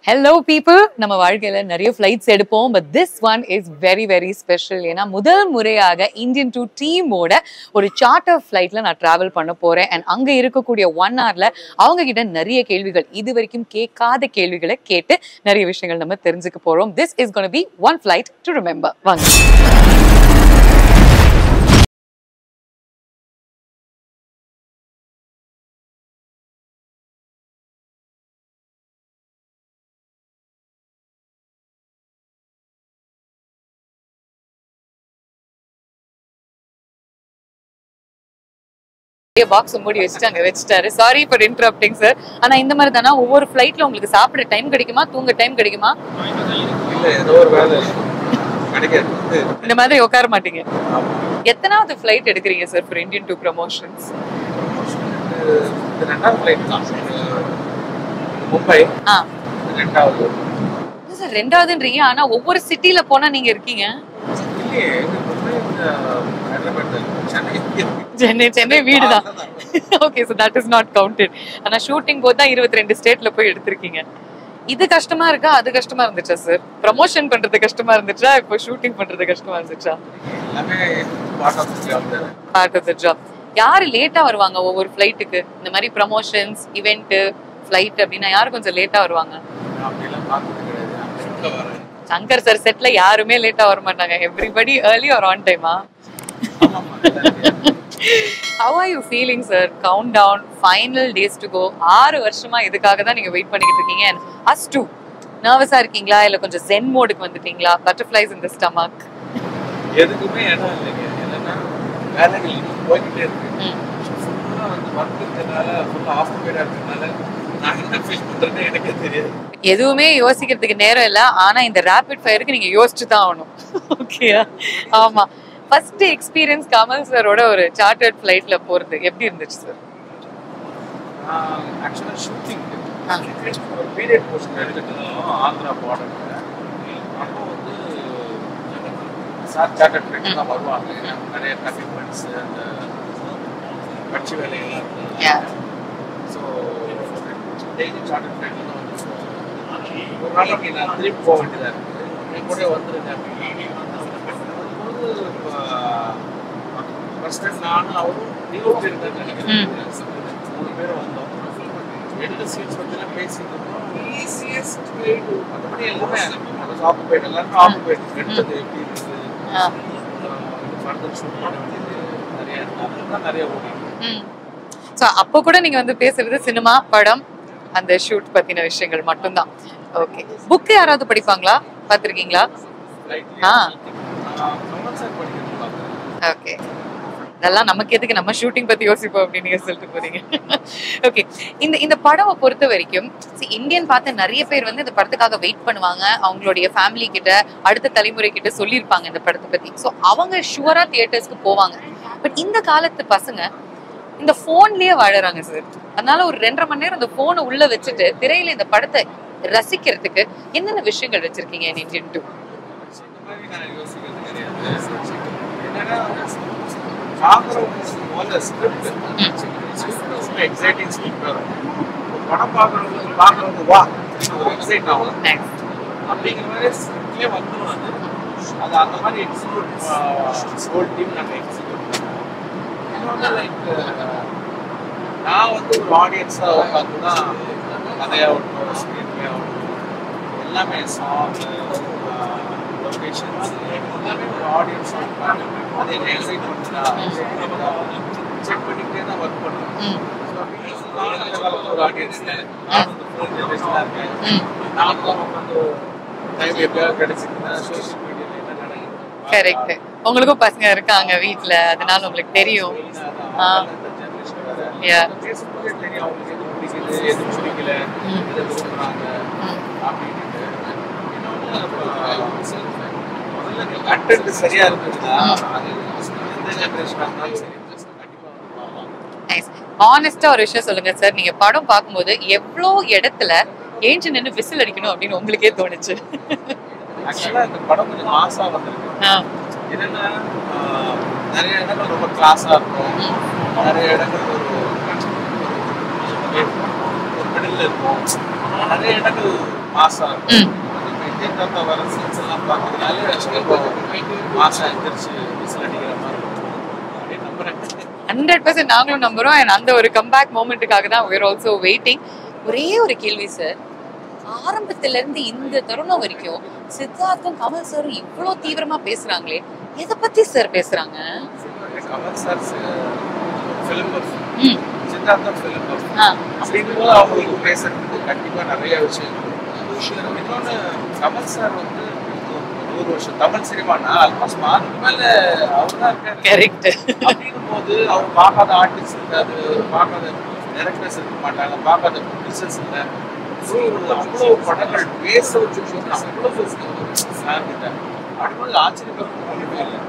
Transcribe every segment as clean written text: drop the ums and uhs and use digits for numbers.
Hello people, நம்ம வாழ்க்கையில நிறைய flights எடுப்போம், but this one is very very special. ஏன்னா முதல் முறையாக Indian to டீமோட ஒரு charter flightல நான் travel பண்ண போறேன். and அங்க இருக்கக்கூடிய 1 hourல அவங்க கிட்ட நிறைய கேள்விகள், இது வரைக்கும் கேட்காத கேள்விகளை கேட்டு நிறைய விஷயங்கள் நம்ம தெரிஞ்சுக்க போறோம். This is going to be one flight to remember. வாங்க. பாக்ஸ் மூடி வச்சுட்டாரு. Sorry for interrupting sir. ஆனா இந்த மாதிரி தானா ஒவ்வொரு ஃளைட்ல உங்களுக்கு சாப்பிட டைம் கிடைக்குமா, தூங்க டைம் கிடைக்குமா? இல்ல ஏதோ ஒரு வேலை கிடைக்காது. இந்த மாதிரி உட்கார மாட்டீங்க. எத்தனாவது ஃளைட் எடுக்கிறீங்க sir for Indian two promotions? ரெண்டாவது ஃளைட் தான். மும்பை. ரெண்டாவது. சார் ரெண்டாவதுன்றீங்க, ஆனா ஒவ்வொரு சிட்டில போனா நீங்க இருக்கீங்க. இல்லையே, மும்பை சென்னை வீடு தான். Okay, so that is not counted. ஆனா ஷூட்டிங் போது தான் 22 ஸ்டேட்ல போய் எடுத்திருக்கீங்க. இது கஷ்டமா இருக்கா, அது கஷ்டமா இருந்துச்சா சார்? ப்ரமோஷன் பண்றது கஷ்டமா இருந்துச்சா, இப்போ ஷூட்டிங் பண்றது கஷ்டமா இருந்துச்சா? எல்லாமே பார்ட் ஆஃப் தி ஜாப் தான். Part of the job. யாரு லேட்டா வருவாங்க ஒவ்வொரு ஃளைட்டுக்கு? இந்த மாதிரி ப்ரமோஷன்ஸ், ஈவென்ட், ஃளைட் அப்படினா யாரு கொஞ்சம் லேட்டா வருவாங்க? அப்படிலாம் பார்த்தது கிடையாது. ஷூட்ல வரேன். சங்கர் சார் செட்ல யாருமே லேட்டா வர மாட்டாங்க. Everybody early or on time. ஆமாமா. How are you feeling sir? Countdown, final days to go. 6 வருஷமா இதுக்காக தான் நீங்க வெயிட் பண்ணிட்டு இருக்கீங்க. and us too. நர்வஸா இருக்கீங்களா, இல்ல கொஞ்சம் zen மோடுக்கு வந்துட்டீங்களா? butterflies in the stomach. எதுக்குமே இடம் இல்லைங்க. என்னன்னா வேலைகள் இன்னும் போய்கிட்டே இருக்கு. ஃபுல்லா வந்து வர்க் இருக்கனால, ஃபுல்லா ஆஃப்டர்வேரா இருக்கனால நான் என்ன ஃபீல் பண்றேன்னு எனக்கே தெரியாது. எதுவுமே யோசிக்கிறதுக்கு நேரம் இல்ல. ஆனா இந்த ரேபிட் ஃபயருக்கு நீங்க யோசிச்சு தான் ஆகணும். ஓகேயா? ஆமா. ஃபர்ஸ்ட் எக்ஸ்பீரியன்ஸ் கமல் சாரோட ஒரு சார்ட்டர்ட் ஃளைட்ல போறது எப்படி இருந்துச்சு சார்? ஆக்சுவலா ஷூட்டிங் ஒரு பீரியட் போஸ்ட் எடுத்துட்டு ஆந்திரா பார்டர்ல. அப்போ வந்து சார் சார்ட்டர்ட் ஃளைட் தான் வருவாங்க. நிறைய கமிட்மெண்ட்ஸ், அந்த கட்சி வேலையெல்லாம் இருக்கு. ஸோ டெய்லி சார்ட்டர்ட் ஃளைட்ல தான் வந்து ஒரு நாளைக்கு நான் திருப்பி போக வேண்டியதா இருக்கு. என் கூட வந்துருங்க அப்படின்னு ஃபர்ஸ்ட் டைம் நானும் அவரும் நியூயோர்க்ல இருந்தாரு நினைக்கிறேன். 3 பேரும் வந்தோம். எந்த சீட்ஸ் பத்திலாம் பேசிட்டு இருந்தோம். ஈஸியஸ்ட் வே டு மற்றபடி எல்லாமே ஆக்குபைட், எல்லாருமே ஆக்குபைட். எடுத்தது எப்படி இருக்குது, ஃபர்தர் ஷூட் பண்ண வேண்டியது நிறைய இருந்தாலும் நிறைய ஓடிட்டு. ஸோ அப்போ கூட நீங்க வந்து பேசுறது சினிமா, படம், அந்த ஷூட் பத்தின விஷயங்கள் மட்டும்தான். ஓகே. புக் யாராவது படிப்பாங்களா, பார்த்திருக்கீங்களா? ஓகே. அதெல்லாம் நமக்கு எதுக்கு, நம்ம ஷூட்டிங் பத்தி யோசிப்போம் அப்படின்னு நீங்க சொல்லிட்டு போறீங்க. ஓகே. இந்த படத்தை பொறுத்த வரைக்கும் இந்தியன் பார்த்து நிறைய பேர் வந்து இந்த படத்துக்காக வெயிட் பண்ணுவாங்க. அவங்களுடைய ஃபேமிலி கிட்ட, அடுத்த தலைமுறை கிட்ட சொல்லியிருப்பாங்க இந்த படத்தை பத்தி. ஸோ அவங்க ஷுவரா தியேட்டர்ஸ்க்கு போவாங்க. பட் இந்த காலத்து பசங்க இந்த போன்லயே வாழறாங்க சார். அதனால ஒரு 2.5 மணி நேரம் அந்த போனை உள்ள வச்சுட்டு திரையில இந்த படத்தை ரசிக்கிறதுக்கு என்னென்ன விஷயங்கள் வச்சிருக்கீங்க இந்தியன் டூ? படம் பாக்குறவங்க வா எக்ஸைட் ஆகும் அப்படிங்கிற மாதிரி ஸ்கிரிப்ட்லயே வந்துடும். அது அந்த மாதிரி எக்ஸிக்யூட் ஹோல் டீம் நாங்கள் எக்ஸிக்யூட் பண்ணுவோம். இன்னொன்று லைக் நான் வந்து ஒரு ஆடியன்ஸாக உட்காந்து தான் கதையாகட்டும், ஸ்க்ரீன் பிளே ஆகட்டும், எல்லாமே சாங், லொக்கேஷன்ஸ் எல்லாமே ஒரு ஆடியன்ஸாக உட்காந்து அது என்ன எக்ஸைட் பண்ணுறா செக் பண்ணிக்கிட்டே தான் ஒர்க் பண்ணுவேன். ஒரு ஆடியன்ஸ் நானும் இந்த ஃபோன் ஜென்ரேஷனாக இருக்கேன். நானும் வந்து டைம் எப்படியாவது கிடைச்சிருந்தேன். சோஷியல் மீடியாவில் என்ன நடக்குது கரெக்ட். உங்களுக்கும் பசங்க இருக்காங்க வீட்ல, அதனால உங்களுக்கு தெரியும். தெரியும் அவங்களுக்கு எது பிடிக்குது, எது பிடிக்கல, எது விரும்புறாங்க அப்படின்னு. முதல்ல கண்டென்ட் சரியா இருந்ததுன்னா அது எந்த ஜெனரேஷனாக இருந்தாலும் சரி கண்டிப்பா. ஆனஸ்டா ஒரு விஷயம் சொல்லுங்க சார், நீங்க படம் பார்க்கும்போது எவ்வளோ இடத்துல ஏஞ்சி நின்று விசில் அடிக்கணும் அப்படின்னு உங்களுக்கே தோணுச்சு? ஆக்சுவலா இந்த படம் கொஞ்சம் மாசா வந்திருக்கு. என்னன்னா நிறைய இடங்கள் ரொம்ப கிளாஸா இருக்கும், நிறைய இடங்கள் ஒரு மிடில் இருக்கும், நிறைய இடங்கள் மாசா இருக்கும். இந்தியன் தாத்தா வர சீன்ஸ் எல்லாம் பார்த்தீங்கன்னாலே மாசா எந்திரிச்சு விசில் அடிக்கிற மாதிரி இருக்கும் அப்படின்னு நம்புறேன். 100% நாங்களும் நம்புறோம். அண்ட் அந்த ஒரு கம்பேக் மூமெண்ட்டுக்காக தான் we're also waiting. ஒரே ஒரு கேள்வி சார், ஆரம்பத்துல இருந்து இந்த தருணம் வரைக்கும் சித்தார்த்தும் கமல் சாரும் இவ்வளவு தீவிரமா பேசுறாங்களே, எதை பத்தி சார் பேசுறாங்க? கமல் சார் ஃபிலிம் சித்தார்த்தம் ஃபிலிம் அப்படிங்கும்போது அவங்களுக்கு பேசுறதுக்கு கண்டிப்பா நிறைய விஷயம். இன்னொன்னு கமல் சார் வந்து 100 வருஷம் தமிழ் சினிமானா ஆல்மோஸ்ட் அதுக்கு மேல அவர் தான் இருக்காரு. கரெக்ட். அப்படிங்கும் போது அவங்க பார்க்காத ஆர்டிஸ்ட் இருக்காது, பார்க்காத டைரக்டர்ஸ் இருக்க மாட்டாங்க, பார்க்காத ப்ரொடியூசர்ஸ் இல்லை. அவ்வளோ படங்கள் பேச வச்சு அவ்வளோ சார் கிட்ட அப்படிங்கும்போது ஆச்சரியப்படுறது ஒன்றுமே இல்லை.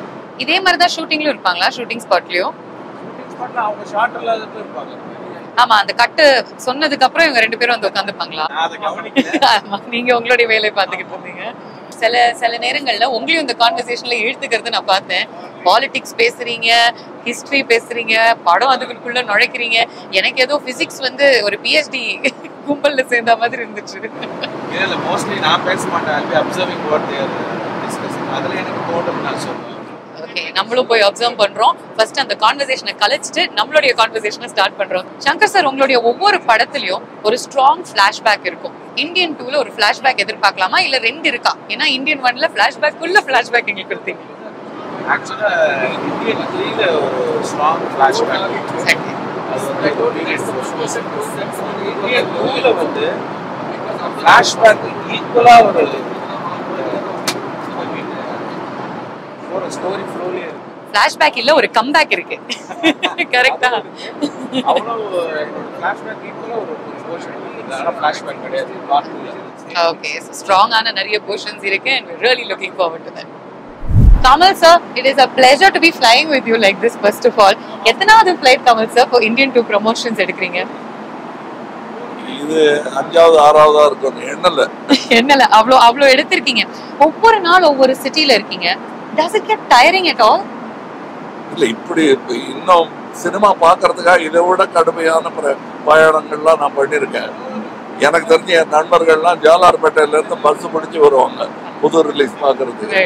இதே மாதிரிதான் ஷூட்டிங்லயும் இருப்பாங்களா? ஷூட்டிங் ஸ்பாட்லயும் அவங்க ஷார்ட் எல்லாம் இருப்பாங்க. ஆமா, அந்த கட்டு சொன்னதுக்கு அப்புறம் இவங்க 2 பேரும் வந்து உட்காந்துப்பாங்களா? நீங்க உங்களுடைய வேலையை பார்த்துக்கிட்டு இருந்தீங்க. சில நேரங்கள்ல உங்களையும் இந்த கான்வர்சேஷன்ல இழுத்துக்கிறது நான் பார்த்தேன். பாலிடிக்ஸ் பேசுறீங்க, ஹிஸ்டரி பேசுறீங்க, படம் அதுக்குள்ள நுழைக்கிறீங்க. எனக்கு ஏதோ பிசிக்ஸ் வந்து ஒரு பிஹெச்டி கும்பல்ல சேர்ந்த மாதிரி இருந்துச்சு. இல்ல மோஸ்ட்லி நான் பேச மாட்டேன். Observing what they are discussing. அதுல எனக்கு தோணும் நான் சொல்றேன். ஓகே, நம்மளும் போய் அப்சர்வ் பண்றோம். ஃபர்ஸ்ட் அந்த கான்வர்சேஷனை கலைச்சிட்டு நம்மளுடைய கான்வர்சேஷனை ஸ்டார்ட் பண்றோம். சங்கர் சார், உங்களுடைய ஒவ்வொரு படத்துலயும் ஒரு ஸ்ட்ராங் ஃபிளாஷ்பேக் இருக்கும். இந்தியன் 2ல ஒரு ஃபிளாஷ்பேக் எதிர்பார்க்கலாமா, இல்ல 2 இருக்கா? ஏன்னா இந்தியன் 1ல ஃபிளாஷ்பேக் உள்ள ஃபிளாஷ்பேக் எங்களுக்கு கொடுத்தீங்க. ஆக்சுவலா இந்தியன் 3ல ஒரு ஸ்ட்ராங் ஃபிளாஷ்பேக் இருக்கு. அது வந்து இந்தியன் 2ல வந்து ஃபிளாஷ்பேக் ஈக்குவலா ஒரு ஸ்டோரி ஃப்ளோலயே இருக்கு. ஃபிளாஷ்பேக் இல்ல, ஒரு கம்பேக் இருக்கு. கரெக்ட்டா? அவ்வளவு ஃபிளாஷ்பேக் ஈக்குவலா ஒரு போர்ஷன் இருக்கு. ஆனா ஃபிளாஷ்பேக் கிடையாது. பார்ட் 2ல. ஓகே, சோ ஸ்ட்ராங்கான நிறைய போர்ஷன்ஸ் இருக்கு and we're really looking forward to that. Kamal sir, it is a pleasure to be flying with you like this. First of all, எத்தனாவது flight Kamal sir for Indian 2 promotions எடுக்கறீங்க? இது 5வது 6வதா இருக்கும். என்னல அவ்வளோ எடுத்திருக்கீங்க. ஒவ்வொரு நாள் ஒவ்வொரு சிட்டில இருக்கீங்க. Does it get tiring at all? இல்ல, இப்படி இன்னும் சினிமா பார்க்கறதுக்காக இதை விட கடுமையான பயணங்கள்லாம் நான் பண்ணியிருக்கேன். எனக்கு தெரிஞ்ச என் நண்பர்கள்லாம் ஜாலார்பேட்டையில இருந்து பஸ் பிடிச்சி வருவாங்க புது ரிலீஸ் பார்க்கறதுக்கு.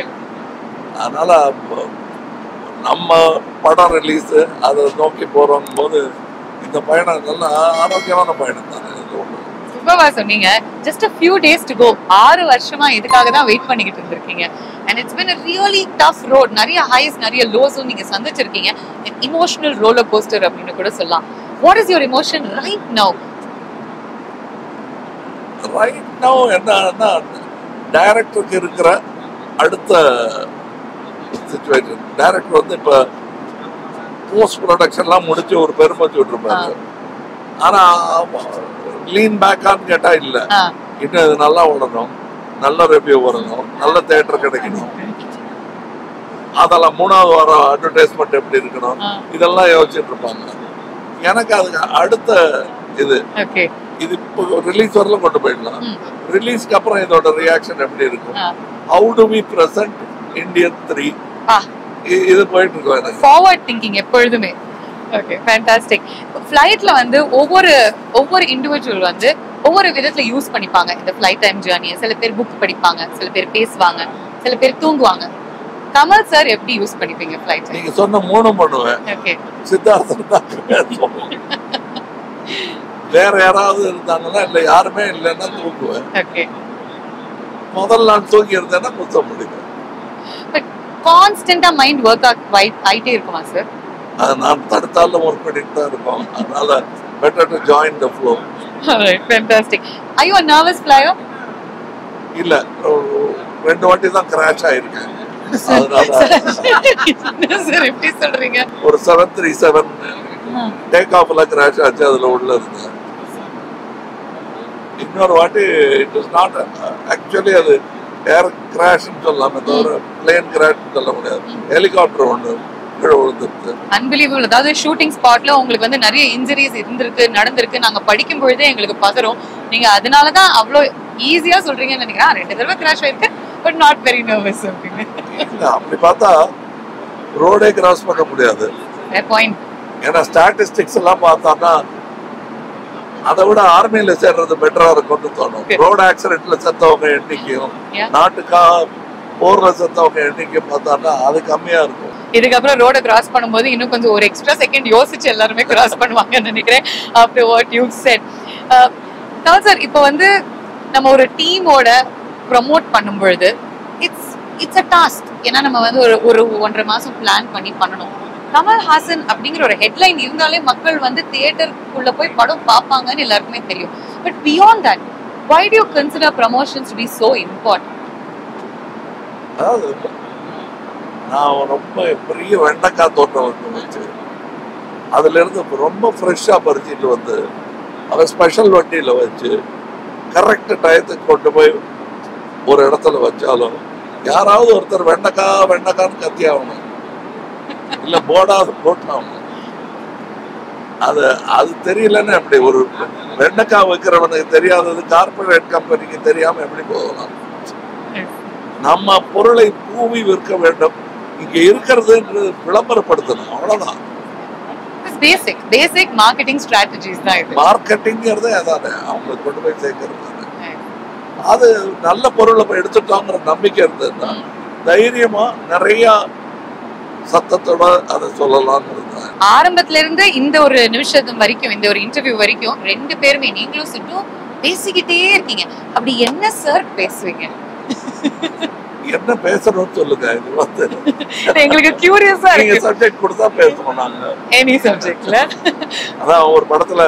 அதனால நம்ம படம் ரிலீஸ் அதை நோக்கி போறோம் போது இந்த பயணம் நல்லா ஆரோக்கியமான பயணம் தானே. சூப்பரா சொன்னீங்க. just a few days to go. 6 வருஷமா இதுக்காக தான் வெயிட் பண்ணிக்கிட்டு இருந்திருக்கீங்க. and it's been a really tough road. நிறைய ஹைஸ் நிறைய லோஸும் நீங்க சந்திச்சிருக்கீங்க. an emotional roller coaster அப்படின்னு கூட சொல்லலாம். what is your emotion right now? என்னன்னா டைரக்டருக்கு இருக்கிற அடுத்த சிச்சுவேஷன். டைரக்டர் வந்து இப்ப போஸ்ட் ப்ரொடக்ஷன்லாம் முடிச்சு ஒரு பெருமச்சு விட்டுருப்பாரு. ஆனா லீன் பேக்கான்னு கேட்டா இல்ல, இன்னும் இது நல்லா ஓடணும், நல்ல ரிவ்யூ வரணும், நல்ல தியேட்டர் கிடைக்கணும், அதெல்லாம் 3வது வாரம் அட்வர்டைஸ்மெண்ட் எப்படி இருக்கணும், இதெல்லாம் யோசிச்சுட்டு இருப்பாங்க. எனக்கு அதுக்கு அடுத்த இது இப்போ ரிலீஸ் வரல கொண்டு போயிடலாம். ரிலீஸ்க்கு அப்புறம் இதோட ரியாக்ஷன் எப்படி இருக்கும், how do we present Indian 3, இது போயிட்டு இருக்கோம். எனக்கு ஃபார்வர்ட் திங்கிங் எப்பொழுதுமே. Okay, fantastic. ஃப்ளைட்ல வந்து ஒவ்வொரு இண்டிவிஜுவல் வந்து ஒவ்வொரு விதத்துல யூஸ் பண்ணிப்பாங்க இந்த ஃப்ளைட் டைம் ஜர்னியை. சில பேர் புக் படிப்பாங்க, சில பேர் பேசுவாங்க, சில பேர் தூங்குவாங்க. கமல் சார் எப்படி யூஸ் பண்ணிப்பீங்க ஃப்ளைட்? நீங்க சொன்ன 3 பண்ணுவேன். ஓகே, சித்தார்த்தன் தான் வேற யாராவது இருந்தாங்கன்னா இல்ல, யாருமே இல்லைன்னா தூங்குவேன். ஓகே, முதல்ல நான் தூங்கி இருந்தேன்னா புத்த முடியும். பட் கான்ஸ்டன்டா மைண்ட் ஒர்க் ஆயிட்டே இருக்குமா சார்? நான் தடுத்தாலும் ஒர்க் பண்ணிட்டு தான் இருக்கோம். அதனால better to join the flow. Alright, fantastic. Are you a nervous flyer? இல்ல, 2 வாட்டி தான் கிராஷ் ஆயிருக்கேன். அதனால சார் எப்படி சொல்றீங்க? ஒரு 737 டேக் ஆஃப்ல கிராஷ் ஆச்சு, அதுல உள்ள இருந்தேன். இன்னொரு வாட்டி இட் இஸ் நாட் ஆக்சுவலி, அது ஏர் கிராஷ்னு சொல்லலாமே தவிர பிளேன் கிராஷ்னு சொல்ல முடியாது. ஹெலிகாப்டர் ஒன்று அன்பிலீவபிள். அதாவது ஷூட்டிங் ஸ்பாட்ல உங்களுக்கு வந்து நிறைய இன்ஜுரிஸ் நடந்திருக்கு. நாங்க படிக்கும் பொழுதே எங்களுக்கு பதறும். நீங்க அதனாலதான் அவ்வளோ ஈஸியா சொல்றீங்கன்னு நினைக்கிறேன். 2 தடவை கிராஷ் ஆயிருக்கு, பட் நாட் வெரி நர்வஸ் அப்படின்னு. அப்படி பார்த்தா ரோடே கிராஸ் பண்ண முடியாது. பாயிண்ட். ஏன்னா ஸ்டாட்டிஸ்டிக்ஸ் எல்லாம் பார்த்தோம்னா அதை விட ஆர்மியில சேர்றது பெட்டரா இருக்கும்னு தோணும். ரோடு ஆக்சிடென்ட்ல செத்தவங்க எண்ணிக்கையும் நாட்டுக்காக போர்ல செத்தவங்க எண்ணிக்கையும் பார்த்தாங்கன்னா அது கம்மியா இருக்கும். இதுக்கப்புறம் ரோட கிராஸ் பண்ணும்போது இன்னும் கொஞ்சம் ஒரு எக்ஸ்ட்ரா செகண்ட் யோசிச்சு எல்லாருமே கிராஸ் பண்ணுவாங்கன்னு நினைக்கிறேன். After what you said. Sir, இப்போ வந்து நம்ம ஒரு டீமோட ப்ரமோட் பண்ணும்பொழுது இட்ஸ் அ டாஸ்க். ஏன்னா நம்ம வந்து ஒரு 1.5 மாசம் பிளான் பண்ணி பண்ணணும். கமல்ஹாசன் அப்படிங்கிற ஒரு ஹெட்லைன் இருந்தாலே மக்கள் வந்து தியேட்டருக்குள்ள போய் படம் பார்ப்பாங்கன்னு எல்லாருக்குமே தெரியும். But beyond that, why do you consider promotions to be so important? அதாவது நான் ரொம்ப பெரிய வெண்டைக்காய் தோட்டம் வந்து வச்சு அதுல இருந்து ரொம்ப ஃப்ரெஷ்ஷா பறிச்சிட்டு வந்து அதை ஸ்பெஷல் வண்டியில வச்சு கரெக்ட் டயத்துக்கு கொண்டு போய் ஒரு இடத்துல வச்சாலும் யாராவது ஒருத்தர் வெண்டைக்கான்னு கத்தி ஆகணும், இல்ல போட்டாகணும். அது தெரியலன்னு எப்படி ஒரு வெண்டைக்காய் வைக்கிறவனுக்கு தெரியாதது கார்பரேட் கம்பெனிக்கு தெரியாம எப்படி போகலாம்? நம்ம பொருளை பூவி விற்க வேண்டும், இங்க இருக்கிறது விளம்பரப்படுத்தணும், அவ்வளவுதான். பேசிக் மார்க்கெட்டிங் ஸ்ட்ராட்டஜிஸ் தான் இது. மார்க்கெட்டிங்கிறது அதானே, அவங்க கொண்டு போய் சேர்க்கறது. அது நல்ல பொருளை எடுத்துட்டோங்கிற நம்பிக்கை இருந்ததுன்னா தைரியமா நிறைய சத்தத்தோட அதை சொல்லலாம்ங்கிறது. ஆரம்பத்துல இருந்து இந்த ஒரு நிமிஷம் வரைக்கும், இந்த ஒரு இன்டர்வியூ வரைக்கும் 2 பேருமே நீங்களும் சிட்டும் பேசிக்கிட்டே இருக்கீங்க. அப்படி என்ன சார் பேசுவீங்க? என்ன பேசணும்னு சொல்லுங்க. இது வந்து எங்களுக்கு கியூரியஸா இருக்கு. நீங்க சப்ஜெக்ட் கொடுத்தா பேசணும். நாங்க எனி சப்ஜெக்ட்ல அதான் ஒரு படத்துல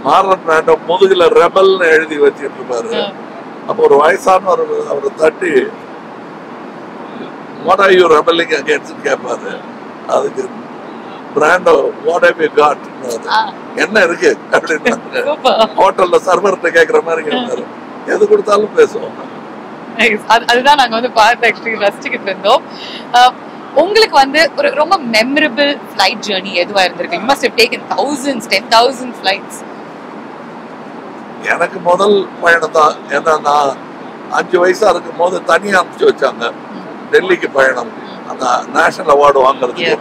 மார்லன் பிராண்டோ முதுகுல ரெபல்னு எழுதி வச்சிட்டு இருப்பாரு. அப்போ ஒரு வயசான அவரு தட்டி what are you rebelling against கேட்பாரு. அதுக்கு Brando what have you got, என்ன இருக்கு அப்படின்னு ஹோட்டல்ல சர்வர்கிட்ட கேட்கற மாதிரி கேட்பாரு. எது கொடுத்தாலும் பேசுவோம். அதுதான் நாங்க வந்து பார்த்து ஆக்சுவலி ரசிச்சுக்கிட்டு இருந்தோம். உங்களுக்கு வந்து ஒரு ரொம்ப மெமரபிள் ஃபிளைட் ஜர்னி எதுவா இருந்திருக்கு? You must have taken thousands, 10,000 flights. எனக்கு முதல் பயணம் தான். ஏன்னா நான் 5 வயசா இருக்கும் போது தனியா அனுப்பிச்சு வச்சாங்க டெல்லிக்கு பயணம், அந்த நேஷனல் அவார்டு வாங்குறதுக்கு.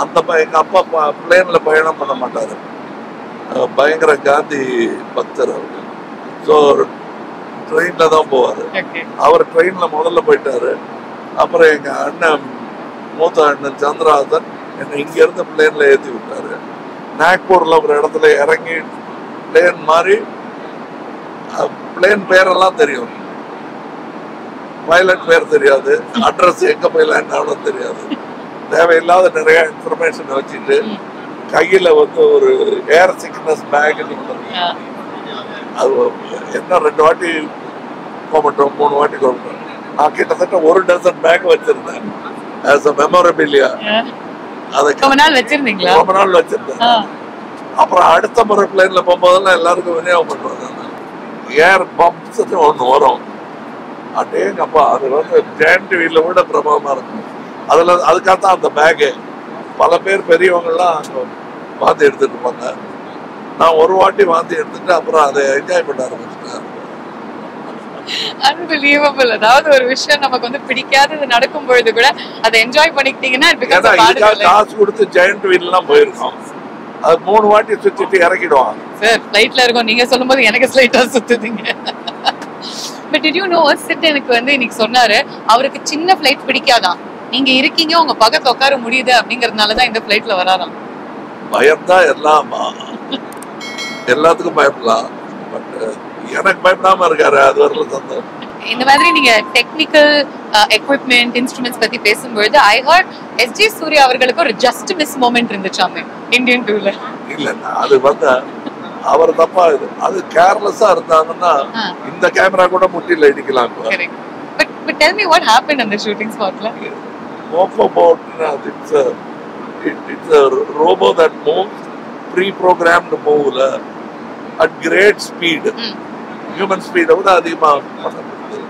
அந்த எங்க அப்பா பிளேன்ல பயணம் பண்ண மாட்டாரு, பயங்கர காந்தி பக்தர் அவரு. ஸோ ட்ரெயின்ல தான் போவாரு. அவர் ட்ரெயின்ல முதல்ல போயிட்டாரு. அப்புறம் எங்க அண்ணன், மூத்த அண்ணன் சந்திரஹாசன் என்னை இங்க இருந்து பிளேன்ல ஏற்றி விட்டாரு. நாக்பூர்ல ஒரு இடத்துல இறங்கி பிளேன் மாதிரி, பிளேன் பேரெல்லாம் தெரியும், பைலட் பேர் தெரியாது, அட்ரஸ் எங்க போய் லேண்ட் ஆகணும் தெரியாது. தேவையில்லாத நிறைய இன்ஃபர்மேஷன் வச்சுட்டு கையில வந்து ஒரு ஏர் சிக்னஸ் பேக், அது என்ன 2 வாட்டி கோமட்டும் 3 வாட்டி கோமட்டும். நான் கிட்டத்தட்ட 1 டசன் பேக் வச்சிருந்தேன் as a memorabilia. அதை ரொம்ப நாள் வச்சிருந்தேன். அப்புறம் அடுத்த முறை பிளேன்ல போகும்போதெல்லாம் எல்லாருக்கும் விநியோகம் பண்ணுவாங்க. ஏர் பம்ப்ஸ் ஒன்று வரும், அடேங்கப்பா, அது வந்து ஜெயண்ட் வீல்ல விட பிரபலமா இருக்கும். அதுக்காகத்தான் அந்த பேகு. பல பேர் பெரியவங்கெல்லாம் வாந்தி எடுத்துட்டு இருப்பாங்க. நான் ஒரு வாட்டி வாந்தி எடுத்துட்டு அப்புறம் அதை என்ஜாய் பண்ண ஆரம்பிச்சிட்டேன். அன்பிலீவபிள். அதாவது ஒரு விஷயம் நமக்கு வந்து பிடிக்காதது நடக்கும் பொழுது கூட அதை என்ஜாய் பண்ணிக்கிட்டீங்கன்னா காசு கொடுத்து ஜெயண்ட் வீல்லாம் போயிருக்கோம். அது 3 வாட்டி சுத்திட்டு இறக்கிடுவாங்க. சார் ஃபிளைட்ல இருக்கும், நீங்க சொல்லும்போது எனக்கு ஸ்லைட்டா சுத்துதுங்க. பட் டிட் யூ நோ, சிட் எனக்கு வந்து இன்னைக்கு சொன்னாரு, அவருக்கு சின்ன ஃபிளைட் பிடிக்காதான், நீங்க இருக்கீங்க உங்க பக்கத்துல உட்கார முடியுது அப்படிங்கறதுனாலதான் இந்த ஃபிளைட்ல வராராம். பயம்தான் எல்லாத்துக்கும் பயப்படலாம். பட் எனக்கு பயப்படாம இருக்காரு, அது வரல சந்தோஷம். இந்த மாதிரி நீங்க டெக்னிக்கல் எக்விப்மெண்ட் இன்ஸ்ட்ருமெண்ட்ஸ் பத்தி பேசும்போது ஐ ஹர்ட் எஸ்ஜே சூர்யா அவர்களுக்கு ஒரு ஜஸ்ட் மிஸ் மொமெண்ட் இருந்துச்சாமே இந்தியன் டூல. இல்ல, அது வந்து அவர் தப்பா, அது கேர்லெஸ்ஸா இருந்தாங்கன்னா இந்த கேமரா கூட முட்டில இடிக்கலாம். But tell me what happened on the shooting spot la? It's a robot that moves, pre-programmed move at great speed. Human speed விட அதிகமா பண்ணப்படுது.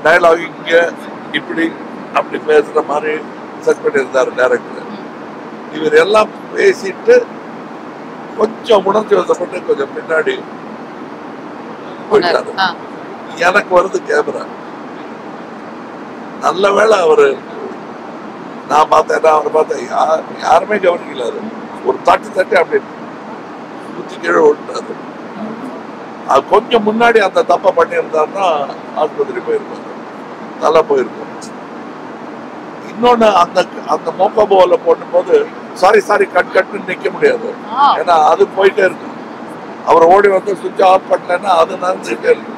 டயலாக் இங்க இப்படி அப்படி பேசுற மாதிரி செட் பண்ணியிருந்தாரு டைரக்டர். இவர் எல்லாம் பேசிட்டு கொஞ்சம் உணர்ச்சி வசப்பட்டு கொஞ்சம் பின்னாடி போயிட்டாரு. எனக்கு வருது கேமரா. நல்ல வேளை அவரு, நான் பார்த்தேன், அவரை பார்த்தேன், யாருமே கவனிக்கல. அது ஒரு தட்டு அப்படி குத்தி கீழே விட்டாரு. அது கொஞ்சம் முன்னாடி அந்த தப்பை பண்ணியிருந்தாருன்னா ஆஸ்பத்திரி போயிருப்பாரு, நல்லா போயிருக்கும். இன்னொன்னு அந்த அந்த மோக்கோபோல போடும்போது சாரி கட்டுன்னு நிக்க முடியாது, ஏன்னா அது போயிட்டே இருக்கும். அவர் ஓடி வந்து சுவிட்ச் ஆஃப் பண்ணலன்னா அது நடந்துட்டே இருக்கும்.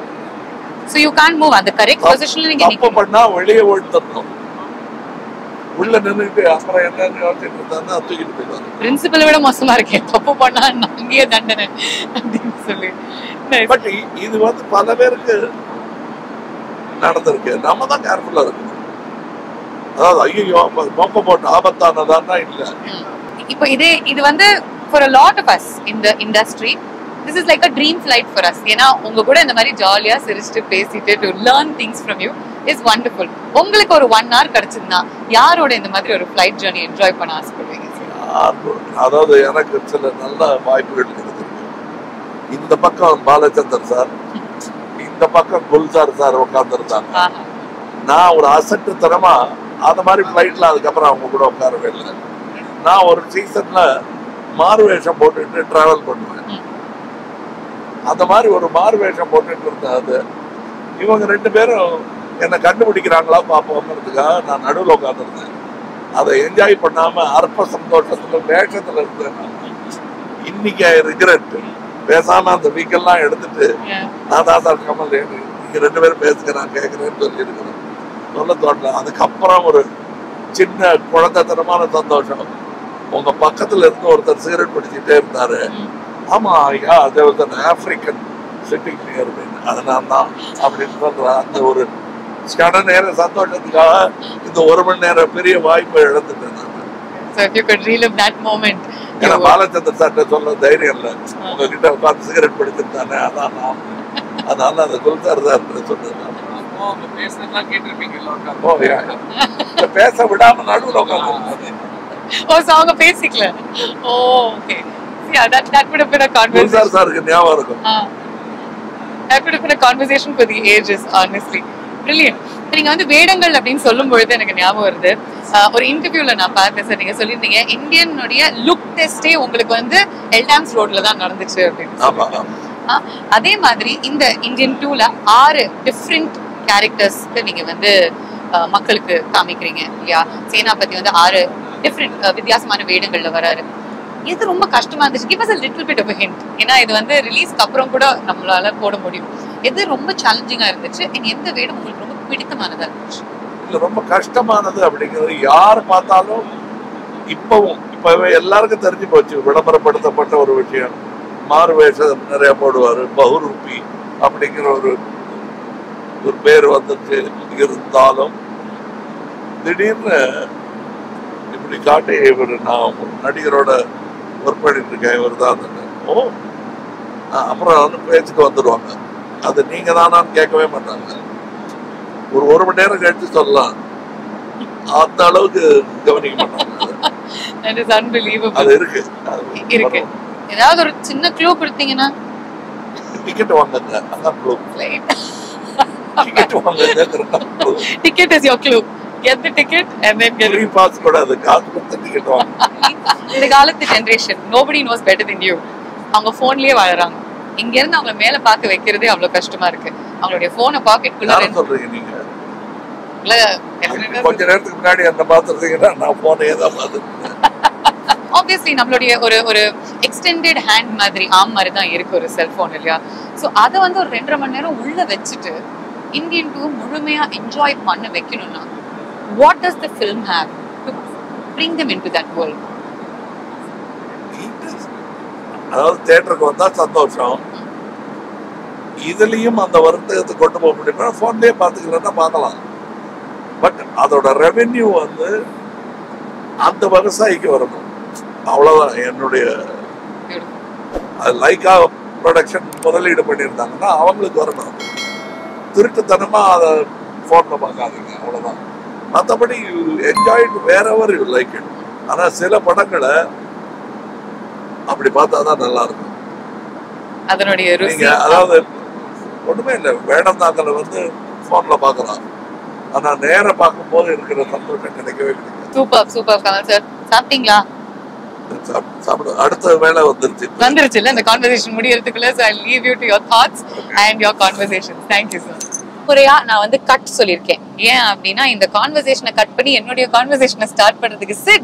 So you can't move. அந்த கரெக்ட் பொசிஷன்ல நீங்க தப்பு பண்ணா வெளியே ஓடித்தரணும். உள்ள நின்றுட்டு அப்புறம் என்னன்னு யோசிச்சுட்டு இருந்தாருன்னா தூக்கிட்டு போயிடுவாங்க. பிரின்சிபலை விட மோசமா இருக்கேன், தப்பு பண்ணா அங்கேயே தண்டனை அப்படின்னு சொல்லி. பட் இது வந்து பல பேருக்கு நடந்திருக்கு. நம்ம தான் கேர்ஃபுல்லா இருக்கணும். அதாவது ஐயோ மோக்க போட்டு ஆபத்தானதான்னா இல்ல. இப்போ இது வந்து for a lot of us in the industry this is like a dream flight for us. ஏன்னா உங்க கூட இந்த மாதிரி ஜாலியா சிரிச்சுட்டு பேசிட்டு to learn things from you is wonderful. உங்களுக்கு ஒரு 1 hour கிடைச்சதுன்னா யாரோட இந்த மாதிரி ஒரு flight journey enjoy பண்ண ஆசைப்படுவீங்க? அதாவது எனக்கு சில நல்ல வாய்ப்புகள் கிடைச்சிருக்கு. இந்த பக்கம் பாலச்சந்தர் சார், இந்த பக்கம் குல்சார் சார் உட்கார்ந்துருந்தாங்க. நான் ஒரு அசட்டுத்தனமா அந்த மாதிரி ஃபிளைட்ல அதுக்கப்புறம் அவங்க கூட உட்காரவே இல்லை. நான் ஒரு சீசன்ல மாறுவேஷம் போட்டுட்டு டிராவல் பண்ணுவேன். அந்த மாதிரி ஒரு மாறுவேஷம் போட்டுட்டு இருந்தது இவங்க 2 பேரும் என்னை கண்டுபிடிக்கிறாங்களா பார்ப்போங்கிறதுக்காக நான் நடுவில் உட்காந்துருந்தேன். அதை என்ஜாய் பண்ணாம அற்ப சந்தோஷத்துல வேஷத்துல இருந்தேன். இன்னைக்கு ஐ ரிக்ரெட். பேசாம அந்த வீக்கெல்லாம் எடுத்துட்டு நான் தான் சார் கமல் நீங்க 2 பேரும் பேசுங்க நான் கேட்கிறேன்னு சொல்லி இருக்கிறேன். சொல்ல தோணல. அதுக்கப்புறம் ஒரு சின்ன குழந்தைத்தனமான சந்தோஷம். உங்க பக்கத்துல இருந்து ஒருத்தர் சிகரெட் பிடிச்சிட்டே இருந்தாரு. ஆமா ஐயா, அது வந்து ஆப்பிரிக்கன் சிட்டிங் நியர் அது நான் தான் அப்படின்னு சொல்ற அந்த ஒரு கட நேர சந்தோஷத்துக்காக இந்த 1 மணி நேரம் பெரிய வாய்ப்பை இழந்துட்டேன் நான். So if you could relive that moment. ஏன்னா பாலச்சந்தர் சார்ட்ட சொல்ல தைரியம் இல்லை. உங்ககிட்ட உட்காந்து சிகரெட் பிடிச்சிருந்தானே அதான் நான். அதனால அந்த குல்சார் சார் சொன்னது பேச விடாம நடுவில் உட்காந்து அவங்க பேசிக்கல. Okay, yeah, that would have been a conversation. Gulzar சாருக்கு ஞாபகம் இருக்கும். That would have been a conversation for the ages, honestly. Brilliant. நீங்க வந்து வேடங்கள் அப்படின்னு சொல்லும் பொழுது எனக்கு ஞாபகம் வருது, ஒரு இன்டர்வியூல நான் பார்த்தேன் சார், நீங்க சொல்லியிருந்தீங்க இந்தியனுடைய லுக் டெஸ்டே உங்களுக்கு வந்து எல்டாம்ஸ் ரோட்ல தான் நடந்துச்சு அப்படின்னு. அதே மாதிரி இந்த இந்தியன் 2ல 6 டிஃப்ரெண்ட் கேரக்டர்ஸ்க்கு நீங்க வந்து மக்களுக்கு காமிக்கிறீங்க இல்லையா? சேனாபதி வந்து 6 டிஃப்ரெண்ட் வித்தியாசமான வேடங்கள்ல வராரு. இது ரொம்ப கஷ்டமா இருந்துச்சு. Give us a little bit of a hint. ஏன்னா இது வந்து ரிலீஸ்க்கு அப்புறம் கூட நம்மளால போட முடியும். எது ரொம்ப சேலஞ்சிங்கா இருந்துச்சு? எந்த வேடம் உங்களுக்கு ரொம்ப பிடித்தமானதா இருந்துச்சு? இல்ல ரொம்ப கஷ்டமானது அப்படிங்கிறது யார் பார்த்தாலும் இப்பவே எல்லாருக்கும் தெரிஞ்சு போச்சு. விளம்பரப்படுத்தப்பட்ட ஒரு விஷயம். மாறு வேஷம் நிறைய போடுவாரு. பஹுரூபி அப்படிங்கிற ஒரு பேர் வந்துட்டு இருந்தாலும் திடீர்னு இப்படி காட்டி இவர் நான் நடிகரோட ஒர்க் பண்ணிட்டு இருக்கேன், இவர் தான் அப்புறம் வந்து பேச்சுக்கு வந்துடுவாங்க. அது நீங்க தானான்னு கேட்கவே மாட்டாங்க. ஒரு மணி நேரம் கழிச்சு சொல்லலாம். அந்த அளவுக்கு கவனிக்க மாட்டாங்க. அது இருக்கு. ஏதாவது ஒரு சின்ன க்ளூ கொடுத்தீங்கன்னா? டிக்கெட் வாங்குங்க, அதான் க்ளூ. டிக்கெட் வாங்குங்க. Ticket is your clue. Get the ticket and then get free pass கூடாது, காசு கொடுத்து டிக்கெட் வாங்க. இந்த காலத்து generation nobody knows better than you. அவங்க போன்லயே வாழறாங்க. இங்க இருந்து அவங்கள மேல பார்க்க வைக்கிறதே அவ்வளவு கஷ்டமா இருக்கு. அவங்களுடைய போனை பாக்கெட்டுக்குள்ள சொல்றீங்க நீங்க. இல்ல கொஞ்ச நேரத்துக்கு முன்னாடி அந்த பாத்துறீங்கன்னா நான் போனே தான் பார்த்தேன். obviously நம்மளுடைய ஒரு எக்ஸ்டெண்டட் ஹேண்ட் மாதிரி ஆர்ம் மாதிரி தான் இருக்கு ஒரு செல்போன் இல்லையா? சோ அத வந்து ஒரு 2.5 மணி நேரம் உள்ள வச்சுட்டு இந்தியன் 2 முழுமையா என்ஜாய் பண்ண வைக்கணும்னா what does the film have to bring them into that world? அதாவது தியேட்டருக்கு வந்தா சந்தோஷம். இதுலயும் அந்த வருத்தத்தை கொண்டு போக முடியுமா? போன்லயே பாத்துக்கலன்னா பார்க்கலாம். பட் அதோட ரெவென்யூ வந்து அந்த விவசாயிக்கு வரணும். அவ்வளவுதான் என்னுடைய. லைக்கா ப்ரொடக்ஷன் முதலீடு பண்ணியிருந்தாங்கன்னா அவங்களுக்கு வரணும். திருட்டுத்தனமா அதை போன்ல பார்க்காதீங்க, அவ்வளவுதான். மற்றபடி enjoy it wherever you like it. ஆனா சில படங்களை அப்படி பார்த்தாதான் நல்லா இருக்கும். அதனுடைய ருசி அதாவது ஒண்ணுமே இல்லை, வேடம் தாக்கல வந்து போன்ல பார்க்கலாம். ஆனா நேர பார்க்கும் போது இருக்கிற சந்தோஷம் கிடைக்கவே கிடைக்கும். Super super Kamal sir. சாப்பிட்டீங்களா? அடுத்த வேலை வந்துருச்சுல்ல இந்த conversation முடியறதுக்குள்ள. So I'll leave you to your thoughts and your conversations. Thank you sir. முறையா நான் வந்து கட் சொல்லியிருக்கேன். ஏன் அப்படின்னா இந்த கான்வர்சேஷனை கட் பண்ணி என்னுடைய கான்வர்சேஷனை ஸ்டார்ட் பண்றதுக்கு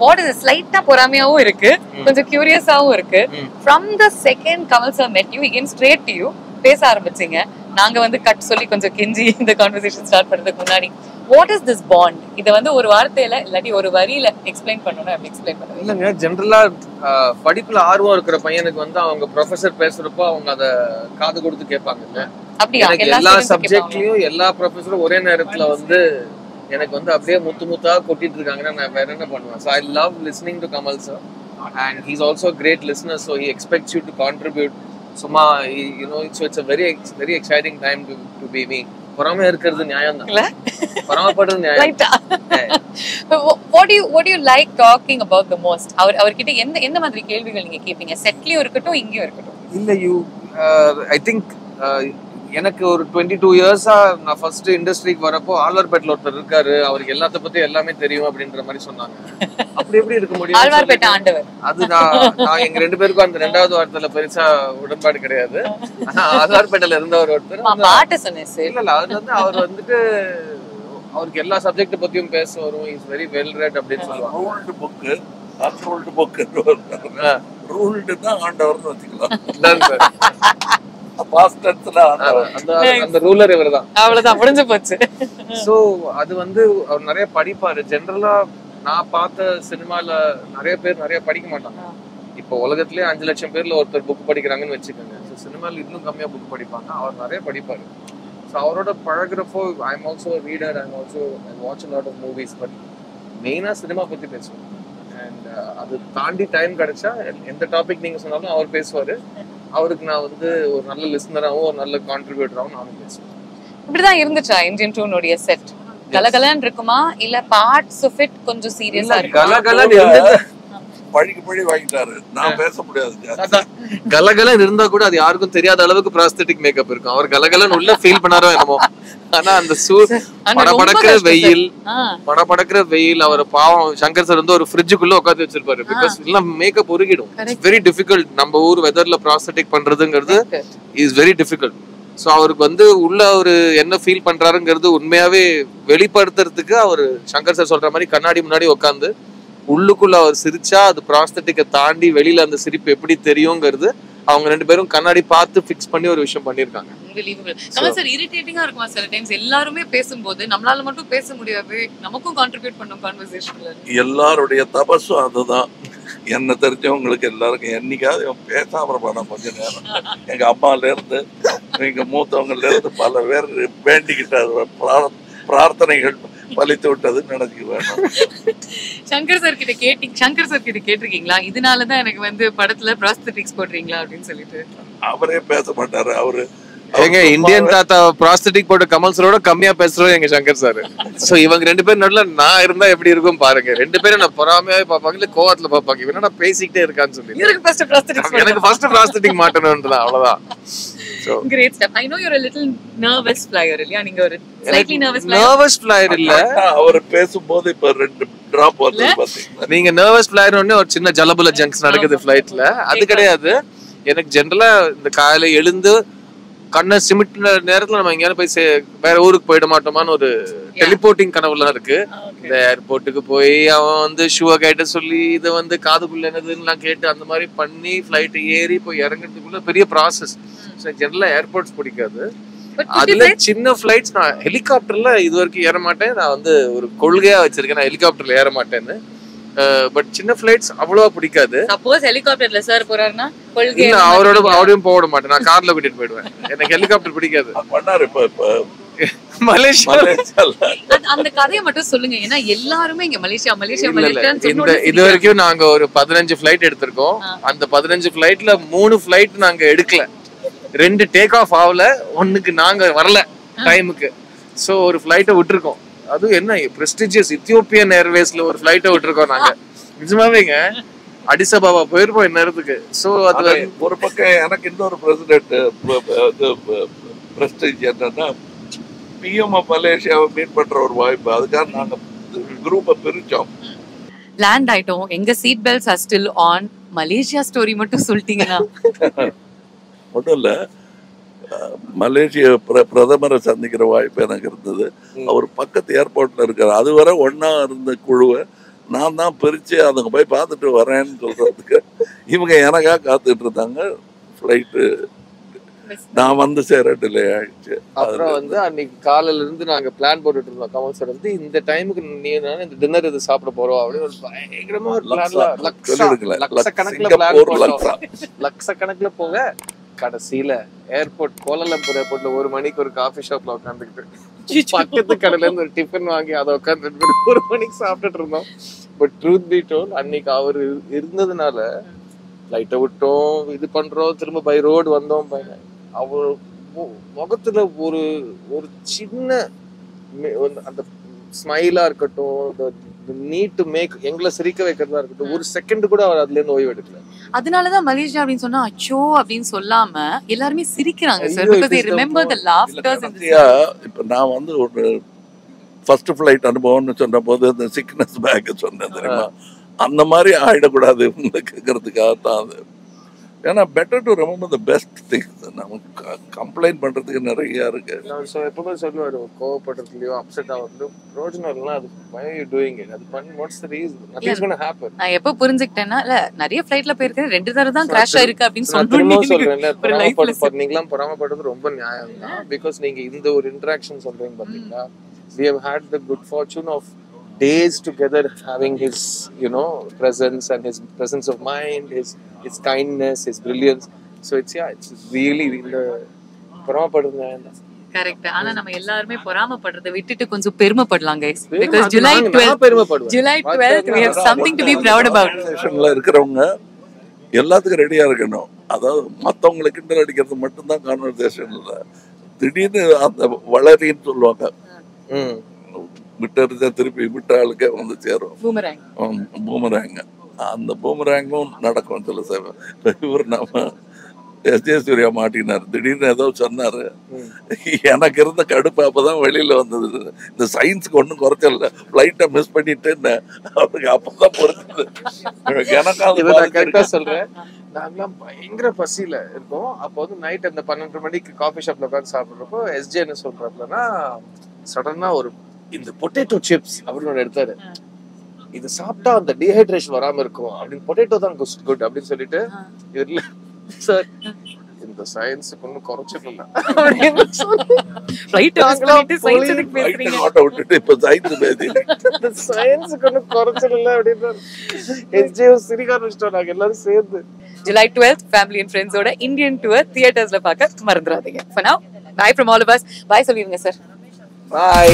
வாட் இஸ் ஸ்லைட்டா பொறாமையாவும் இருக்கு, கொஞ்சம் கியூரியஸாவும் இருக்கு. From the second Kamal sir மெட் you again straight to you பேச ஆரம்பிச்சீங்க. நாங்க வந்து கட் சொல்லி கொஞ்சம் கெஞ்சி இந்த கான்வர்சேஷன் ஸ்டார்ட் பண்றதுக்கு முன்னாடி வாட் இஸ் திஸ் பாண்ட்? இதை வந்து ஒரு வார்த்தையில இல்லாட்டி ஒரு வரியில எக்ஸ்பிளைன் பண்ணணும். அப்படி எக்ஸ்பிளைன் பண்ணுங்க. இல்லைங்க, ஜென்ரலா படிப்புல ஆர்வம் இருக்கிற பையனுக்கு வந்து அவங்க ப்ரொஃபசர் பேசுறப்போ அவங்க அதை காது கொடுத்து கேட்பாங்க. அப்படியா? எல்லா சப்ஜெக்ட்லயும் எல்லா ப்ரொஃபஸரும் ஒரே நேரத்துல வந்து எனக்கு வந்து அப்படியே முத்தா கொட்டிட்டு இருக்காங்கன்னா நான் வேற என்ன பண்ணுவேன்? So I love listening to Kamal sir and he's also a great listener, so he expects you to contribute. Suma, you know, so it's a very exciting time to be me. பொறாமை இருக்கிறது நியாயம் தான், பொறாமைப்படுறது நியாயம். What do you like talking about the most? அவர்கிட்ட எந்த மாதிரி கேள்விகள் நீங்க கேட்பீங்க? செட்லயும் இருக்கட்டும் இங்கேயும் இருக்கட்டும். இல்ல I think எனக்கு ஒரு 22 இயர்ஸா நான் ஃபர்ஸ்ட் இண்டஸ்ட்ரிக்கு வரப்போ ஆழ்வார்பேட்டில் ஒருத்தர் இருக்காரு, அவருக்கு எல்லாத்த பத்தி எல்லாமே தெரியும் அப்படின்ற மாதிரி சொன்னாங்க. அப்படி எப்படி இருக்க முடியும்? ஆழ்வார்பேட்டை ஆண்டவர். அது நான் எங்க 2 பேருக்கும் அந்த 2வது வார்த்தையில பெருசா உடன்பாடு கிடையாது. ஆனா ஆழ்வார்பேட்டையில இருந்தவர் ஒருத்தர் பாட்டு சொன்னேன். இல்ல அது வந்து அவர் வந்துட்டு அவருக்கு எல்லா சப்ஜெக்ட் பத்தியும் பேச வரும். இஸ் வெரி வெல் ரெட் அப்படின்னு சொல்லுவாங்க. Ruled book unruled book ruled தான் ஆண்டவர்னு வச்சுக்கலாம். அந்த ரூலர் இவர்தான். அவ்வளவுதான், முடிஞ்சு போச்சு. சோ அது வந்து அவர் நிறைய படிப்பாரு. ஜெனரலா நான் பார்த்த சினிமால நிறைய பேர் நிறைய படிக்க மாட்டாங்க. இப்போ உலகத்திலேயே 5 லட்சம் பேர்ல ஒருத்தர் புக் படிக்கிறாங்கன்னு வச்சுக்கோங்க. ஸோ சினிமால இன்னும் கம்மியா புக் படிப்பாங்க. அவர் நிறைய படிப்பாரு. ஸோ அவரோட பழகிறப்போ I am also reader, I watch a lot of movies. But மெயினா சினிமா பத்தி பேசுவோம். அண்ட் அது தாண்டி டைம் கிடைச்சா எந்த டாபிக் நீங்க சொன்னாலும் அவர் பேசுவாரு. அவருக்கு நான் வந்து ஒரு நல்ல லிசனராகவும் ஒரு நல்ல கான்ட்ரிபியூட்டராகவும் நானும் பேசுவேன். இப்படிதான் இருந்துச்சா இந்தியன் டூனுடைய செட்? கலகலன்னு இருக்குமா இல்ல பார்ட்ஸ் ஆஃப் இட் கொஞ்சம் சீரியஸா இருக்கு? கலகலன்னு இருந்தது. பழி வாங்கிட்டாரு, நான் பேச முடியாது. கலகலன்னு இருந்தா கூட அது யாருக்கும் தெரியாத அளவுக்கு ப்ராஸ்தெட்டிக் மேக்கப் இருக்கும். அவர் கலகலன்னு உள்ள ஃபீல் பண்ணாரோ என்னமோ. ஆனா அந்த படபடக்கிற வெயில் அவர் பாவம் சங்கர் சார் வந்து ஒரு ஃப்ரிட்ஜுக்குள்ள உட்காந்து வச்சிருப்பாரு. பிகாஸ் எல்லாம் மேக்கப் உருகிடும். Very difficult. நம்ம ஊர் வெதர்ல ப்ராஸ்தெட்டிக் பண்றதுங்கிறது இஸ் வெரி டிஃபிகல்ட். ஸோ அவருக்கு வந்து உள்ள அவரு என்ன ஃபீல் பண்றாருங்கிறது உண்மையாவே வெளிப்படுத்துறதுக்கு அவர் சங்கர் சார் சொல்ற மாதிரி கண்ணாடி முன்னாடி உட்காந்து உள்ளுக்குள்ள அவர் சிரிச்சா அது ப்ராஸ்தெட்டிக்கை தாண்டி வெளியில அந்த சிரிப்பு எப்படி தெரியுங்கிறது அவங்க 2 பேரும் கண்ணாடி பார்த்து ஃபிக்ஸ் பண்ணி ஒரு விஷயம் பண்ணிருக்காங்க. சார் இரிட்டேட்டிங்கா இருக்குமா சில டைம்ஸ் எல்லாருமே பேசும்போது நம்மளால மட்டும் பேச முடியாது, நமக்கும் கான்ட்ரிபியூட் பண்ணணும் கான்வர்சேஷன்ல? எல்லாருடைய தபஸும் அதுதான். என்ன தெரிஞ்சவங்களுக்கு எல்லாருக்கும் என்னைக்காவது பேசாம போனா கொஞ்ச நேரம் எங்க அம்மால இருந்து எங்க மூத்தவங்கல இருந்து பல பேர் வேண்டிக்கிட்ட பிரார்த்தனைகள் பலித்து விட்டதுன்னு நினைச்சு வேணும். சங்கர் சார் கிட்ட கேட்டிருக்கீங்களா இதனாலதான் எனக்கு வந்து படத்துல ப்ராஸ்தெட்டிக்ஸ் போடுறீங்களா அப்படின்னு சொல்லிட்டு? அவரே பேச மாட்டாரு. அவரு எங்க இந்தியன் தாத்தா ப்ராஸ்தெட்டிக் போட்டு கமல் சாரோட கம்மியா பேசுறோம் எங்க சங்கர் சார். சோ இவங்க 2 பேரும் நடுவுல நான் இருந்தா எப்படி இருக்கும் பாருங்க. 2 பேரும் நான் பொறாமையாவே பாப்பாங்க, இல்ல கோவத்துல பாப்பாங்க. இவன் என்ன பேசிக்கிட்டே இருக்கான்னு சொல்லி எனக்கு ஃபர்ஸ்ட் ப்ராஸ்தெட்டிக் மாட்டணும்ன்றதான், அவ்வளவுதான். So great stuff. I know you're a little nervous flyer இல்லையா? நீங்க ஒரு slightly nervous flyer இல்ல. அவர் பேசும்போது இப்ப 2 டிராப் வருது பாத்தீங்களா? நீங்க nervous flyer ஒண்ணே ஒரு சின்ன ஜலபுல ஜங்க்ஸ் நடக்குது ஃளைட்ல. அது கிடையாது. எனக்கு ஜெனரலா இந்த காலையில எழுந்து கண்ணை சிமிட்டின நேரத்துல நம்ம எங்கேயாவது போய் வேற ஊருக்கு போயிட மாட்டோமான்னு ஒரு டெலிபோர்ட்டிங் கனவுலாம் இருக்கு. இந்த ஏர்போர்ட்டுக்கு போய் அவன் வந்து ஷூவை கேட்ட சொல்லி இதை வந்து காதுக்குள்ள என்னதுன்னு கேட்டு அந்த மாதிரி பண்ணி ஃபிளைட் ஏறி போய் இறங்குறதுக்குள்ள பெரிய ப்ராசஸ். ஜெனரலா ஏர்போர்ட்ஸ் பிடிக்காது. அதுல சின்ன ஃபிளைட்ஸ் நான் ஹெலிகாப்டர்ல இது வரைக்கும் ஏற மாட்டேன். நான் வந்து ஒரு கொள்கையா வச்சிருக்கேன், நான் ஹெலிகாப்டர்ல ஏற மாட்டேன்னு. பட் சின்ன ஃபிளைட்ஸ் அவ்வளவா பிடிக்காது. சப்போஸ் ஹெலிகாப்டர்ல சார் போறாருன்னா கொள்கை அவரோடயும் போக மாட்டேன். நான் கார்ல கூட்டிட்டு போயிடுவேன். எனக்கு ஹெலிகாப்டர் பிடிக்காது. பண்ணாரு இப்ப மலேசியால அந்த கதையை மட்டும் சொல்லுங்க. ஏன்னா எல்லாருமே இங்க மலேசியா இது வரைக்கும் நாங்க ஒரு 15 ஃபிளைட் எடுத்திருக்கோம். அந்த 15 ஃபிளைட்ல 3 ஃபிளைட் நாங்க எடுக்கல. 2 டேக் ஆஃப் ஆகல, 1க்கு நாங்க வரல டைமுக்கு. சோ ஒரு ஃபிளைட்டை விட்டுருக்கோம். அது என்ன பிரஸ்டிஜியஸ் இத்தியோப்பியன் ஏர்வேஸ்ல ஒரு ஃபிளைட்டை விட்டுருக்கோம் நாங்க. நிஜமாவேங்க அடிசபாபா போயிருப்போம் இந்நேரத்துக்கு. சோ அது ஒரு பக்கம் எனக்கு இன்னொரு பிரசிடென்ட் பிரஸ்டிஜ் என்னன்னா பிஎம் மலேசியாவை மீட் பண்ற ஒரு வாய்ப்பு. அதுக்காக நாங்க குரூப்பை பிரிச்சோம். லேண்ட் ஆயிட்டோம். எங்க seat belts are still on. Malaysia story மட்டும் சொல்லிட்டீங்கன்னா. ஒன்றும் இல்லை, மலேசிய பிரதமரை சந்திக்கிற வாய்ப்பு எனக்கு இருந்தது. அவர் பக்கத்து ஏர்போர்ட்ல இருக்காரு. அதுவரை ஒன்னா இருந்த குழுவை நான் தான் பிரிச்சு அதுங்க போய் பார்த்துட்டு வரேன்னு சொல்றதுக்கு இவங்க எனக்காக காத்துட்டு இருந்தாங்க. ஃப்ளைட்டு நான் வந்து சேர டிலே ஆயிடுச்சு. அப்புறம் வந்து அன்னைக்கு காலையில இருந்து நாங்க பிளான் போட்டுட்டு இருந்தோம். கமல் சார் வந்து இந்த டைமுக்கு நீ இந்த டின்னர் இது சாப்பிட போறோம் அப்படின்னு ஒரு பயங்கரமா ஒரு லட்சக்கணக்கில் பிளான் போட்டோம். லட்சக்கணக்கில் போக கடைசியில ஏர்போர்ட் கோலாலம்பூர் ஏர்போர்ட்ல 1 மணிக்கு ஒரு காஃபி ஷாப்ல உட்காந்துக்கிட்டு பக்கத்து கடையில இருந்து ஒரு டிஃபன் வாங்கி அதை உட்காந்துட்டு 1 மணிக்கு சாப்பிட்டுட்டு இருந்தோம். பட் ட்ரூத் பி டோல் அன்னைக்கு அவர் இருந்ததுனால லைட்டை விட்டோம், இது பண்றோம், திரும்ப பை ரோடு வந்தோம். அவர் முகத்துல ஒரு ஒரு சின்ன அந்த ஸ்மைலா இருக்கட்டும், நீட் டு மேக் எங்களை சிரிக்க வைக்கிறதா இருக்கட்டும், ஒரு செகண்ட் கூட அவர் அதுல இருந்து ஓய்வு எடுக்கல. அதனாலதான் மலேசியா அப்படின்னு சொன்னா அச்சோ அப்படின்னு சொல்லாம எல்லாருமே சிரிக்கிறாங்க sir. because they remember the laughters in this. இப்ப நான் வந்து ஒரு ஃபர்ஸ்ட் ஃபிளைட் அனுபவம்னு சொன்ன போது இந்த சிக்னஸ் பேக் சொன்னேன் தெரியுமா, அந்த மாதிரி ஆயிடக்கூடாது கேட்கறதுக்காக தான் அது. ஏன்னா better to remember the best things. நமக்கு கம்ப்ளைண்ட் பண்றதுக்கு நிறைய இருக்கு. நான் எப்பவுமே சொல்லுவாரு, கோவப்படுறதுலயோ அப்செட் ஆகுறதுலயோ பிரோஜனம் இல்லைன்னா அது why are you doing it? அது பண்ணி what's the reason? Nothing's going to happen. நான் எப்ப புரிஞ்சுக்கிட்டேன்னா இல்ல நிறைய ஃபிளைட்ல போயிருக்கேன், 2 தடவை தான் கிராஷ் ஆயிருக்கு அப்படின்னு சொல்றேன். நீங்களாம் பொறாமப்படுறது ரொம்ப நியாயம் தான். பிகாஸ் நீங்க இந்த ஒரு இன்டராக்ஷன் சொல்றீங்க பாத்தீங்களா, we have had the good fortune of days together having his presence and his presence of mind, his kindness, his brilliance. So it's really இந்த பொறாமப்படுறது கரெக்ட். ஆனா நம்ம எல்லாரும் பொறாமப்படுறதை விட்டுட்டு கொஞ்சம் பெருமைப்படலாம் guys, because July 12th we have something to be proud about. ஸ்டேஷன்ல இருக்கிறவங்க எல்லாத்துக்கும் ரெடியா இருக்கணும். அதாவது மத்தவங்களுக்கு கிண்டல் அடிக்கிறது மட்டும்தான் கான்வர்சேஷன் இல்லை. திடீர்னு அந்த வளரின்னு சொல்லுவாங்க, விட்டு திருப்பி விட்ட ஆளுக்கே வந்து சேரும் பூமராங்க. அந்த பூமராங்கும் நடக்கும் சில சேவை. இவர் நம்ம எஸ்.ஜே. சூர்யா மாட்டினார். திடீர்னு ஏதோ சொன்னாரு, எனக்கு இருந்த கடுப்பு அப்பதான் வெளியில வந்தது. இந்த சயின்ஸுக்கு ஒன்றும் குறைச்சல, ஃபிளைட்டை மிஸ் பண்ணிட்டு அவருக்கு அப்பதான் பொறுத்தது. கரெக்டா சொல்றேன். நாங்களாம் பயங்கர பசியில இருக்கோம். அப்போ வந்து நைட் அந்த 12 மணிக்கு காஃபி ஷாப்ல உட்காந்து சாப்பிடுறப்போ எஸ்.ஜே. என்ன சொல்றாருன்னா, சடனா ஒரு இந்த பொட்டேட்டோ சிப்ஸ் அப்படின்னு ஒன்று எடுத்தாரு. இது சாப்பிட்டா அந்த டீஹைட்ரேஷன் வராம இருக்கும் அப்படின்னு, பொட்டேட்டோ தான் குட் அப்படின்னு சொல்லிட்டு, இதுல சார் இந்த சயின்ஸுக்கு ஒன்னும் குறைச்சிடல சயின்ஸுக்கு ஒன்னும் குறைச்சிடல அப்படின்னு எஸ்.ஜே. சிரிக்க ஆரம்பிச்சிட்டோம் நாங்க எல்லாரும் சேர்ந்து. July 12th family and friends ஓட இந்தியன் டூர் தியேட்டர்ஸ்ல பார்க்க மறந்துடாதீங்க. For now, bye from all of us. Bye சொல்லிருங்க சார். Bye.